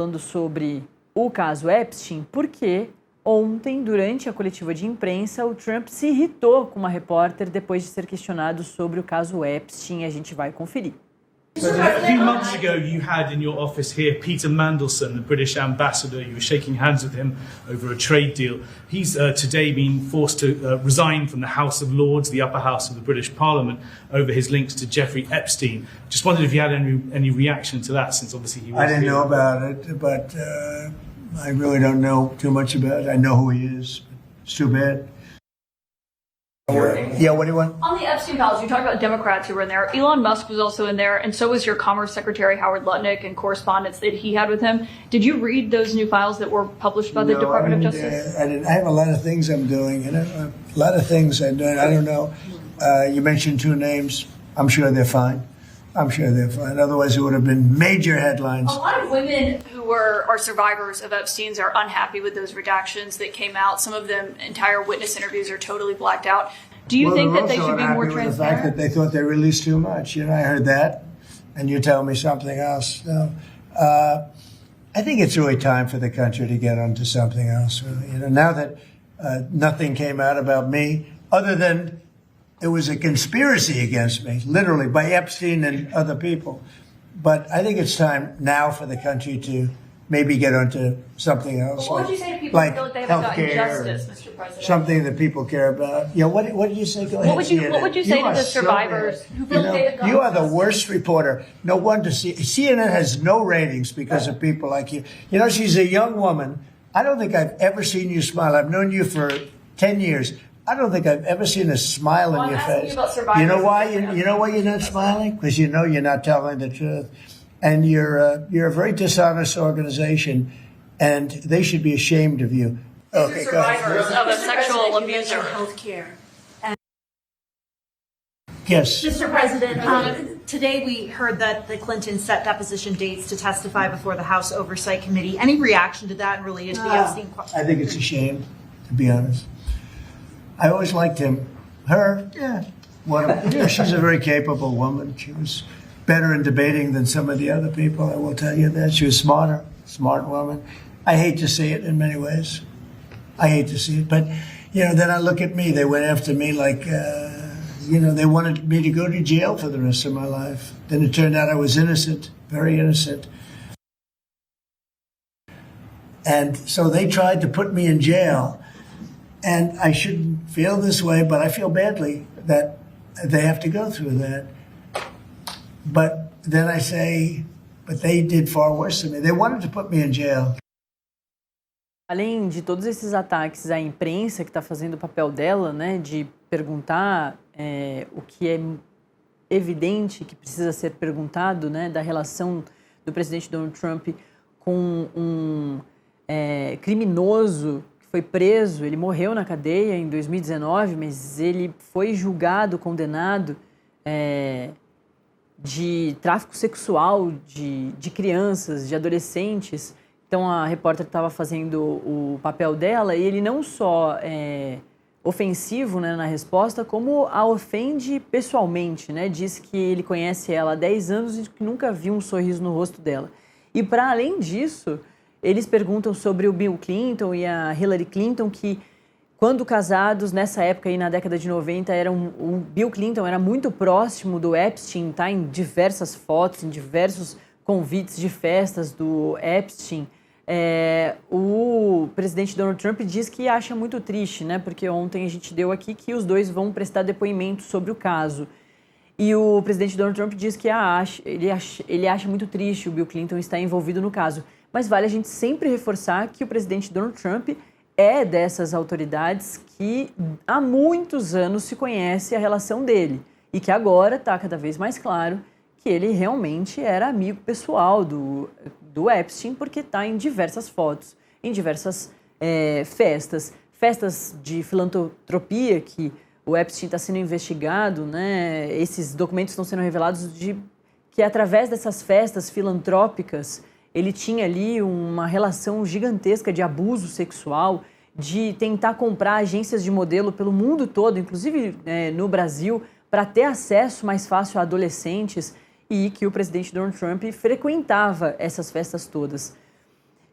Falando sobre o caso Epstein, porque ontem, durante a coletiva de imprensa, o Trump se irritou com uma repórter depois de ser questionado sobre o caso Epstein. A gente vai conferir. A few months ago, you had in your office here Peter Mandelson, the British ambassador. You were shaking hands with him over a trade deal. He's today been forced to resign from the House of Lords, the upper house of the British Parliament, over his links to Jeffrey Epstein. Just wondered if you had any reaction to that, since obviously he was... I didn't know about it, but I really don't know too much about it. I know who he is. It's too bad. Yeah, what do you want? On the Epstein files, you talked about Democrats who were in there. Elon Musk was also in there, and so was your Commerce Secretary Howard Lutnick and correspondence that he had with him. Did you read those new files that were published by the Department of Justice? I didn't. I have a lot of things I'm doing, a lot of things I'm doing. I don't know. You mentioned two names. I'm sure they're fine. Otherwise, it would have been major headlines. A lot of women who are survivors of Epstein's are unhappy with those redactions that came out. Some of them, entire witness interviews are totally blacked out. Do you think that they should be more transparent? The fact that they thought they released too much. I heard that, and you tell me something else. No. I think it's really time for the country to get onto something else. Really. Now that nothing came out about me, other than it was a conspiracy against me, literally, by Epstein and other people. But I think it's time now for the country to maybe get onto something else. What would you say to people who feel like they haven't gotten justice, Mr. President? Something that people care about. Yeah, what did you say? Go ahead. What would you say to the survivors who feel like they haven't gotten You are the justice? worst reporter. No wonder CNN has no ratings because of people like you. She's a young woman. I don't think I've ever seen you smile. I've known you for 10 years. I don't think I've ever seen a smile on your face. You know why? You know why you're not smiling? Because you know you're not telling the truth, and you're a very dishonest organization, and they should be ashamed of you. Okay, go ahead. Survivors of a sexual abuser. Healthcare. Yes. Mr. President, today we heard that the Clintons set deposition dates to testify before the House Oversight Committee. Any reaction to that related to the Epstein question? I think it's a shame, to be honest. I always liked him. Her, yeah. She's a very capable woman. She was better in debating than some of the other people, I will tell you that. She was smart woman. I hate to see it in many ways. I hate to see it. But, then I look at me. They went after me like, they wanted me to go to jail for the rest of my life. Then it turned out I was innocent, very innocent. And so they tried to put me in jail. And I shouldn't feel this way, but I feel badly that they have to go through that. But then I say, but they did far worse than me. They wanted to put me in jail. Além de todos esses ataques à imprensa que está fazendo o papel dela, né, de perguntar o que é evidente que precisa ser perguntado, né, da relação do presidente Donald Trump com um criminoso que foi preso. Ele morreu na cadeia em 2019, mas ele foi julgado, condenado de tráfico sexual de crianças, de adolescentes. Então a repórter estava fazendo o papel dela e ele não só é ofensivo, né, na resposta, como a ofende pessoalmente, né? Diz que ele conhece ela há 10 anos e que nunca viu um sorriso no rosto dela. E para além disso, eles perguntam sobre o Bill Clinton e a Hillary Clinton, que quando casados, nessa época aí na década de 90, o Bill Clinton era muito próximo do Epstein, tá? Em diversas fotos, em diversos convites de festas do Epstein. O presidente Donald Trump diz que acha muito triste, né? Porque ontem a gente deu aqui que os dois vão prestar depoimento sobre o caso. E o presidente Donald Trump diz que ele acha muito triste o Bill Clinton estar envolvido no caso. Mas vale a gente sempre reforçar que o presidente Donald Trump é dessas autoridades que há muitos anos se conhece a relação dele. E que agora está cada vez mais claro que ele realmente era amigo pessoal do Epstein, porque está em diversas fotos, em diversas festas de filantropia que o Epstein está sendo investigado, né? Esses documentos estão sendo revelados de que através dessas festas filantrópicas ele tinha ali uma relação gigantesca de abuso sexual, de tentar comprar agências de modelo pelo mundo todo, inclusive no Brasil, para ter acesso mais fácil a adolescentes, e que o presidente Donald Trump frequentava essas festas todas.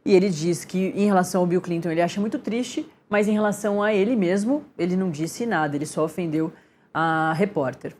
E ele diz que, em relação ao Bill Clinton, ele acha muito triste, mas em relação a ele mesmo, ele não disse nada, ele só ofendeu a repórter.